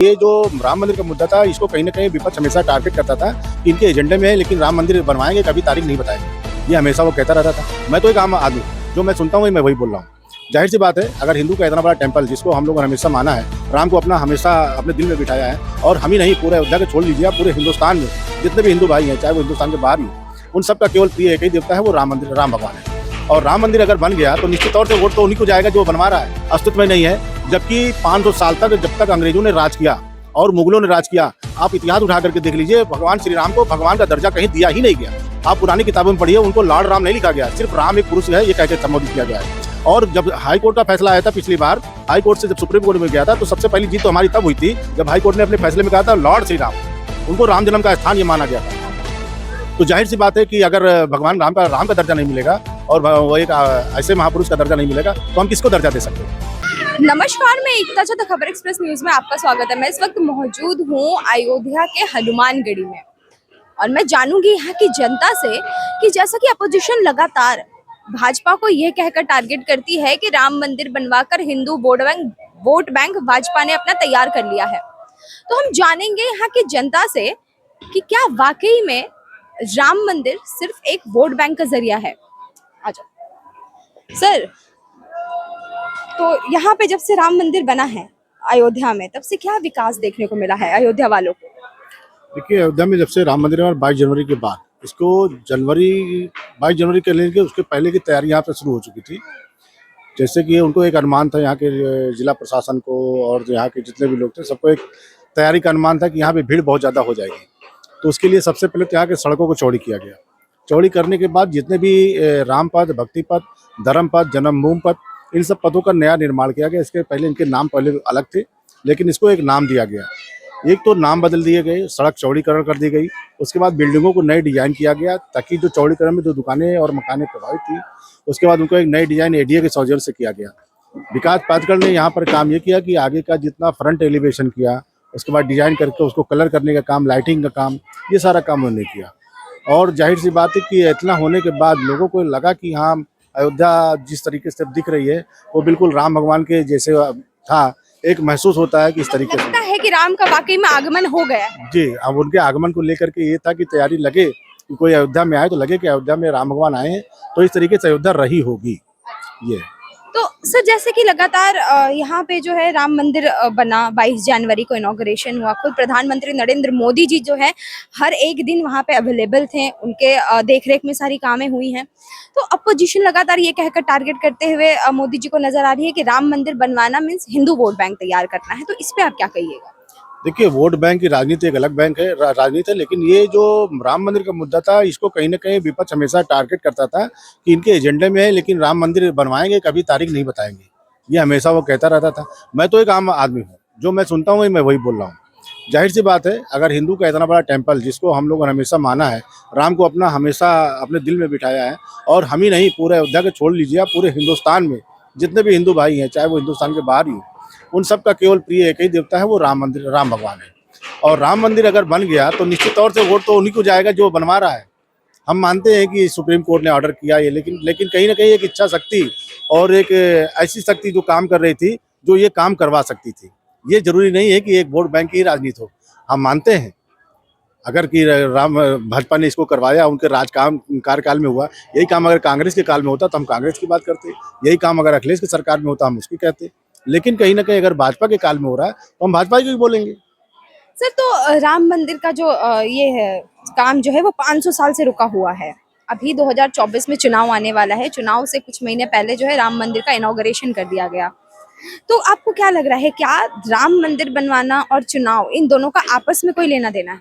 ये जो राम मंदिर का मुद्दा था, इसको कहीं न कहीं विपक्ष हमेशा टारगेट करता था कि इनके एजेंडे में है, लेकिन राम मंदिर बनवाएंगे, कभी तारीख नहीं बताएंगे। ये हमेशा वो कहता रहता था। मैं तो एक आम आदमी, जो मैं सुनता हूँ मैं वही बोल रहा हूँ। जाहिर सी बात है, अगर हिंदू का इतना बड़ा टेम्पल, जिसको हम लोगों ने हमेशा माना है, राम को अपना हमेशा अपने दिल में बिठाया है, और हम ही नहीं, पूरे अयोध्या को छोड़ लीजिए, पूरे हिंदुस्तान में जितने भी हिंदू भाई हैं, चाहे वो हिंदुस्तान के बाहर ही, उन सबका केवल प्रिय एक ही देवता है, वो राम मंदिर, राम भगवान है। और राम मंदिर अगर बन गया तो निश्चित तौर से वोट तो उन्हीं को जाएगा जो बनवा रहा है, अस्तित्व में नहीं है। जबकि 500 साल तक जब तक अंग्रेजों ने राज किया और मुगलों ने राज किया, आप इतिहास उठा करके देख लीजिए, भगवान श्री राम को भगवान का दर्जा कहीं दिया ही नहीं गया। आप पुरानी किताबों में पढ़िए, उनको लॉर्ड राम नहीं लिखा गया, सिर्फ राम एक पुरुष है, ये कहकर संबोधित किया गया है। और जब हाई कोर्ट का फैसला आया था पिछली बार, हाई कोर्ट से जब सुप्रीम कोर्ट में गया था, तो सबसे पहली जीत तो हमारी तब हुई थी जब हाई कोर्ट ने अपने फैसले में कहा था लॉर्ड श्री राम, उनको राम जन्म का स्थान ये माना गया था। तो जाहिर सी बात है कि अगर भगवान राम का दर्जा नहीं मिलेगा और वो एक ऐसे महापुरुष का दर्जा नहीं मिलेगा, तो हम किसको दर्जा दे सकते हैं? नमस्कार, मैं एकता द खबर एक्सप्रेस न्यूज में आपका स्वागत है। मैं इस वक्त मौजूद हूँ अयोध्या के हनुमानगढ़ी में और मैं जानूंगी यहाँ की जनता से कि जैसा कि अपोजिशन लगातार भाजपा को ये कहकर टारगेट करती है कि राम मंदिर बनवाकर हिंदू वोट बैंक भाजपा ने अपना तैयार कर लिया है, तो हम जानेंगे यहाँ की जनता से कि क्या वाकई में राम मंदिर सिर्फ एक वोट बैंक का जरिया है। आ जाओ सर। तो यहाँ पे जब से राम मंदिर बना है अयोध्या में, तब से क्या विकास देखने को मिला है अयोध्या वालों को? देखिए, अयोध्या में जब से राम मंदिर और 22 जनवरी के बाद, इसको 22 जनवरी के लेके उसके पहले की तैयारी यहाँ पे शुरू हो चुकी थी। जैसे कि उनको एक अनुमान था, यहाँ के जिला प्रशासन को और यहाँ के जितने भी लोग थे, सबको एक तैयारी का अनुमान था कि यहाँ पे भीड़ बहुत ज़्यादा हो जाएगी। तो उसके लिए सबसे पहले तो यहाँ के सड़कों को चौड़ी किया गया। चौड़ी करने के बाद जितने भी राम पथ, भक्ति पथ, धर्म पथ, जन्मभूमि पथ, इन सब पदों का नया निर्माण किया गया। इसके पहले इनके नाम पहले अलग थे, लेकिन इसको एक नाम दिया गया। एक तो नाम बदल दिए गए, सड़क चौड़ीकरण कर दी गई, उसके बाद बिल्डिंगों को नए डिजाइन किया गया, ताकि जो चौड़ीकरण में जो दुकानें और मकानें प्रभावित थी, उसके बाद उनको एक नई डिजाइन एडीए के सौजन्य से किया गया। विकास प्राधिकरण ने यहाँ पर काम ये किया कि आगे का जितना फ्रंट एलिवेशन किया, उसके बाद डिजाइन करके उसको कलर करने का काम, लाइटिंग का काम, ये सारा काम उन्होंने किया। और जाहिर सी बात है कि इतना होने के बाद लोगों को लगा कि हाँ, अयोध्या जिस तरीके से दिख रही है वो बिल्कुल राम भगवान के जैसे था। एक महसूस होता है कि इस तरीके से लगता है कि राम का वाकई में आगमन हो गया है। जी। अब उनके आगमन को लेकर के ये था कि तैयारी लगे कि कोई अयोध्या में आए तो लगे कि अयोध्या में राम भगवान आए हैं, तो इस तरीके से अयोध्या रही होगी ये। तो सर, जैसे कि लगातार यहाँ पे जो है राम मंदिर बना, 22 जनवरी को इनॉग्रेशन हुआ, खुद प्रधानमंत्री नरेंद्र मोदी जी जो है हर एक दिन वहाँ पे अवेलेबल थे, उनके देखरेख में सारी कामें हुई हैं। तो अपोजिशन लगातार ये कहकर टारगेट करते हुए मोदी जी को नजर आ रही है कि राम मंदिर बनवाना मीन्स हिंदू वोट बैंक तैयार करना है, तो इस पे आप क्या कहिएगा? देखिए, वोट बैंक की राजनीति एक अलग बैंक है, राजनीति है, लेकिन ये जो राम मंदिर का मुद्दा था, इसको कहीं न कहीं विपक्ष हमेशा टारगेट करता था कि इनके एजेंडे में है, लेकिन राम मंदिर बनवाएंगे, कभी तारीख नहीं बताएंगे। ये हमेशा वो कहता रहता था। मैं तो एक आम आदमी हूँ, जो मैं सुनता हूँ मैं वही बोल रहा हूँ। जाहिर सी बात है, अगर हिंदू का इतना बड़ा टेम्पल, जिसको हम लोगों ने हमेशा माना है, राम को अपना हमेशा अपने दिल में बिठाया है, और हम ही नहीं, पूरे अयोध्या को छोड़ लीजिए, पूरे हिंदुस्तान में जितने भी हिंदू भाई हैं, चाहे वो हिंदुस्तान के बाहर ही हो, उन सबका केवल प्रिय एक ही देवता है, वो राम मंदिर, राम भगवान है। और राम मंदिर अगर बन गया तो निश्चित तौर से वोट तो उन्हीं को जाएगा जो बनवा रहा है। हम मानते हैं कि सुप्रीम कोर्ट ने ऑर्डर किया ये, लेकिन कहीं ना कहीं एक इच्छा शक्ति और एक ऐसी शक्ति जो काम कर रही थी, जो ये काम करवा सकती थी। ये जरूरी नहीं है कि एक वोट बैंक की राजनीति हो। हम मानते हैं अगर कि भाजपा ने इसको करवाया, उनके कार्यकाल में हुआ, यही काम अगर कांग्रेस के काल में होता तो हम कांग्रेस की बात करते, यही काम अगर अखिलेश की सरकार में होता हम उसकी कहते। लेकिन कहीं ना कहीं अगर भाजपा के काल में हो रहा है तो हम भाजपा की भी बोलेंगे। सर, तो राम मंदिर का जो ये है काम जो है वो 500 साल से रुका हुआ है। अभी 2024 में चुनाव आने वाला है, चुनाव से कुछ महीने पहले जो है राम मंदिर का इनॉग्रेशन कर दिया गया। तो आपको क्या लग रहा है, क्या राम मंदिर बनवाना और चुनाव, इन दोनों का आपस में कोई लेना देना है?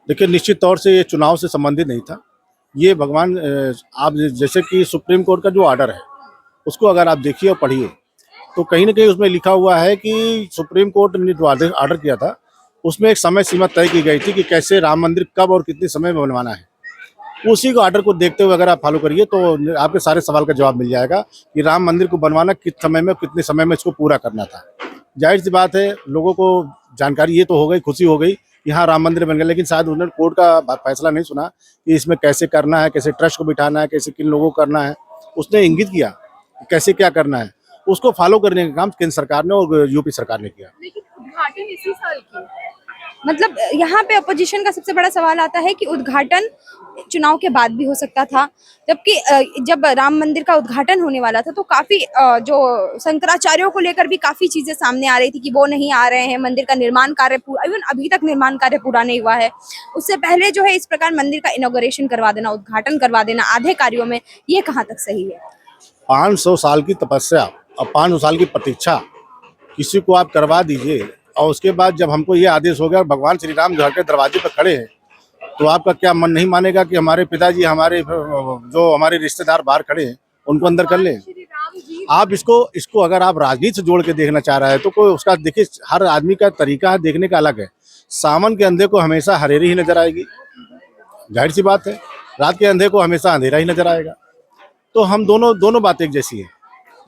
देखिए, निश्चित तौर से ये चुनाव से संबंधित नहीं था। ये भगवान, आप जैसे कि सुप्रीम कोर्ट का जो ऑर्डर है, उसको अगर आप देखिए और पढ़िए, तो कहीं ना कहीं उसमें लिखा हुआ है कि सुप्रीम कोर्ट ने जो ऑर्डर किया था, उसमें एक समय सीमा तय की गई थी कि कैसे राम मंदिर कब और कितने समय में बनवाना है। उसी को ऑर्डर को देखते हुए अगर आप फॉलो करिए तो आपके सारे सवाल का जवाब मिल जाएगा कि राम मंदिर को बनवाना किस समय में, कितने समय में इसको पूरा करना था। जाहिर सी बात है, लोगों को जानकारी ये तो हो गई, खुशी हो गई कि हाँ राम मंदिर बन गया, लेकिन शायद उन्होंने कोर्ट का फैसला नहीं सुना कि इसमें कैसे करना है, कैसे ट्रस्ट को बिठाना है, कैसे किन लोगों को करना है। उसने इंगित किया कि कैसे क्या करना है, उसको फॉलो करने का काम केंद्र सरकार ने और यूपी सरकार ने किया। लेकिन उद्घाटन इसी साल की, मतलब यहाँ पे अपोजिशन का सबसे बड़ा सवाल आता है कि उद्घाटन चुनाव के बाद भी हो सकता था, जबकि जब राम मंदिर का उद्घाटन होने वाला था तो काफी जो शंकराचार्यों को लेकर भी काफी चीजें सामने आ रही थी कि वो नहीं आ रहे हैं, मंदिर का निर्माण कार्य पूरा, इवन अभी तक निर्माण कार्य पूरा नहीं हुआ है। उससे पहले जो है इस प्रकार मंदिर का इनॉग्रेशन करवा देना, उद्घाटन करवा देना आधे कार्यों में, ये कहाँ तक सही है? 500 साल की तपस्या और 500 साल की प्रतीक्षा किसी को आप करवा दीजिए, और उसके बाद जब हमको ये आदेश हो गया भगवान श्री राम घर के दरवाजे पर खड़े हैं, तो आपका क्या मन नहीं मानेगा कि हमारे पिताजी, हमारे जो हमारे रिश्तेदार बाहर खड़े हैं उनको अंदर कर लें? आप इसको अगर आप राजनीति से जोड़ के देखना चाह रहे हैं तो कोई उसका देखिए, हर आदमी का तरीका है देखने का अलग है। सावन के अंधे को हमेशा हरेरी ही नजर आएगी, जाहिर सी बात है। रात के अंधे को हमेशा अंधेरा ही नजर आएगा। तो हम दोनों बातें एक जैसी है।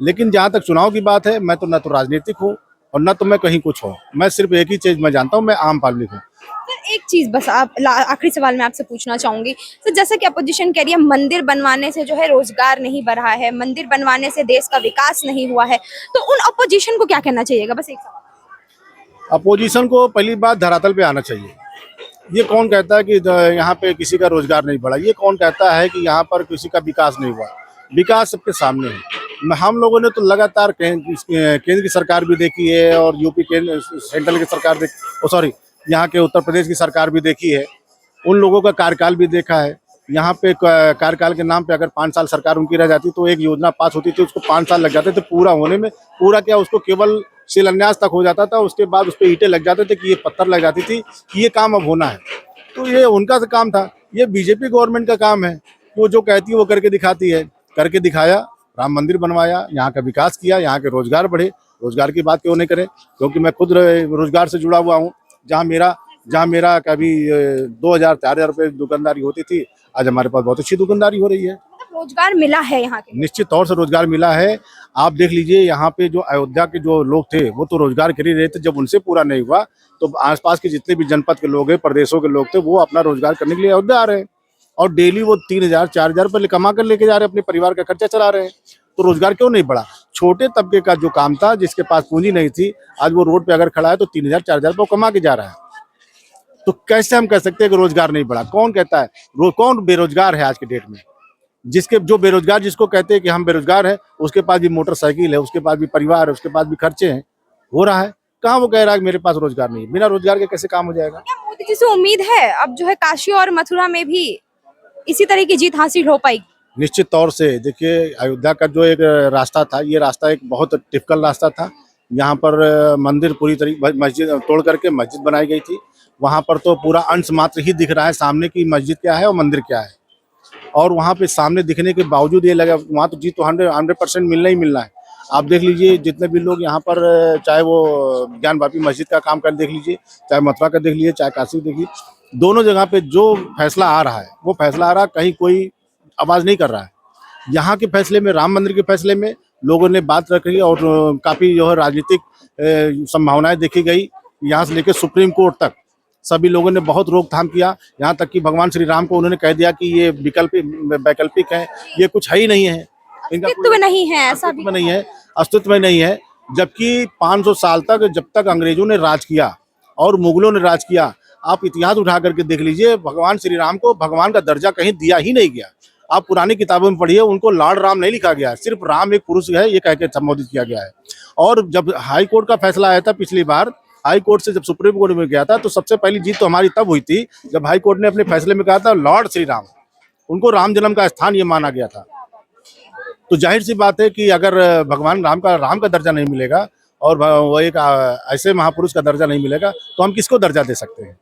लेकिन जहाँ तक चुनाव की बात है, मैं तो न तो राजनीतिक हूँ और न तो मैं कहीं कुछ हूँ। मैं सिर्फ एक ही चीज मैं जानता हूँ, मैं आम पब्लिक हूँ। सर एक चीज बस आप आखिरी सवाल मैं आपसे पूछना चाहूंगी सर, जैसा कि अपोजिशन कह रही है मंदिर बनवाने से जो है रोजगार नहीं बढ़ा है, मंदिर बनवाने से देश का विकास नहीं हुआ है, तो उन अपोजिशन को क्या कहना चाहिएगा? बस एक सवाल। अपोजिशन को पहली बात धरातल पे आना चाहिए। ये कौन कहता है कि यहाँ पे किसी का रोजगार नहीं बढ़ा? ये कौन कहता है कि यहाँ पर किसी का विकास नहीं हुआ? विकास सबके सामने है। हम लोगों ने तो लगातार केंद्र की सरकार भी देखी है और यूपी केंद्र सेंट्रल की सरकार सॉरी यहाँ के उत्तर प्रदेश की सरकार भी देखी है। उन लोगों का कार्यकाल भी देखा है। यहाँ पे कार्यकाल के नाम पे अगर 5 साल सरकार उनकी रह जाती तो एक योजना पास होती थी, उसको 5 साल लग जाते थे पूरा होने में। पूरा क्या, उसको केवल शिलान्यास तक हो जाता था, उसके बाद उस पर ईंटें लग जाते थे कि ये पत्थर लग जाती थी कि ये काम अब होना है। तो ये उनका काम था। ये बीजेपी गवर्नमेंट का काम है, वो जो कहती है वो करके दिखाती है। करके दिखाया, राम मंदिर बनवाया, यहाँ का विकास किया, यहाँ के रोजगार बढ़े। रोजगार की बात क्यों नहीं करें? क्योंकि मैं खुद रोजगार से जुड़ा हुआ हूँ। जहाँ मेरा कभी 2,000-4,000 रुपये दुकानदारी होती थी, आज हमारे पास बहुत अच्छी दुकानदारी हो रही है। मतलब रोजगार मिला है यहाँ के? निश्चित तौर से रोजगार मिला है। आप देख लीजिए, यहाँ पे जो अयोध्या के जो लोग थे वो तो रोजगार कर ही रहे थे। जब उनसे पूरा नहीं हुआ तो आसपास के जितने भी जनपद के लोग हैं, प्रदेशों के लोग थे, वो अपना रोजगार करने के लिए अयोध्या आ रहे हैं और डेली वो 3,000-4,000 रुपये कमा कर लेके जा रहे हैं, अपने परिवार का खर्चा चला रहे हैं। तो रोजगार क्यों नहीं बढ़ा? छोटे तबके का जो काम था, जिसके पास पूंजी नहीं थी, आज वो रोड पे अगर खड़ा है तो 3,000-4,000 रुपये कमा के जा रहा है। तो कैसे हम कह सकते हैं कि रोजगार नहीं बढ़ा? कौन कहता है? कौन बेरोजगार है आज के डेट में? जो बेरोजगार जिसको कहते हैं कि हम बेरोजगार हैं, उसके पास भी मोटरसाइकिल है, उसके पास भी परिवार है, उसके पास भी खर्चे हैं, हो रहा है। कहाँ वो कह रहा है कि मेरे पास रोजगार नहीं है? बिना रोजगार के कैसे काम हो जाएगा? क्या मोदी जी से उम्मीद है अब जो है काशी और मथुरा में भी इसी तरह की जीत हासिल हो पाएगी? निश्चित तौर से। देखिए, अयोध्या का जो एक रास्ता था, ये रास्ता एक बहुत टिपिकल रास्ता था। यहाँ पर मंदिर पूरी तरीके मस्जिद तोड़ करके मस्जिद बनाई गई थी। वहाँ पर तो पूरा अंश मात्र ही दिख रहा है सामने की मस्जिद क्या है और मंदिर क्या है। और वहाँ पे सामने दिखने के बावजूद ये लगा वहाँ तो जीत तो 100% मिलना ही मिलना है। आप देख लीजिए, जितने भी लोग यहाँ पर, चाहे वो ज्ञान वापी मस्जिद का काम कर देख लीजिए, चाहे मथुरा का देख लीजिए, चाहे काशी देख लीजिए, दोनों जगह पे जो फैसला आ रहा है वो फैसला आ रहा है, कहीं कोई आवाज़ नहीं कर रहा है। यहाँ के फैसले में, राम मंदिर के फैसले में लोगों ने बात रखी और काफ़ी जो है राजनीतिक संभावनाएं देखी गई। यहाँ से लेकर सुप्रीम कोर्ट तक सभी लोगों ने बहुत रोकथाम किया। यहाँ तक कि भगवान श्री राम को उन्होंने कह दिया कि ये वैकल्पिक है, ये कुछ है ही नहीं है, इनका अस्तित्व में नहीं है, ऐसा भी नहीं है, अस्तित्व में नहीं है। जबकि 500 साल तक जब तक अंग्रेजों ने राज किया और मुगलों ने राज किया, आप इतिहास उठा करके देख लीजिए, भगवान श्री राम को भगवान का दर्जा कहीं दिया ही नहीं गया। आप पुरानी किताबों में पढ़िए, उनको लॉर्ड राम नहीं लिखा गया है, सिर्फ राम एक पुरुष है ये कह के संबोधित किया गया है। और जब हाई कोर्ट का फैसला आया था पिछली बार, हाई कोर्ट से जब सुप्रीम कोर्ट में गया था, तो सबसे पहली जीत तो हमारी तब हुई थी जब हाई कोर्ट ने अपने फैसले में कहा था लॉर्ड श्री राम, उनको राम जन्म का स्थान ये माना गया था। तो जाहिर सी बात है कि अगर भगवान राम का दर्जा नहीं मिलेगा और वो एक ऐसे महापुरुष का दर्जा नहीं मिलेगा, तो हम किसको दर्जा दे सकते हैं?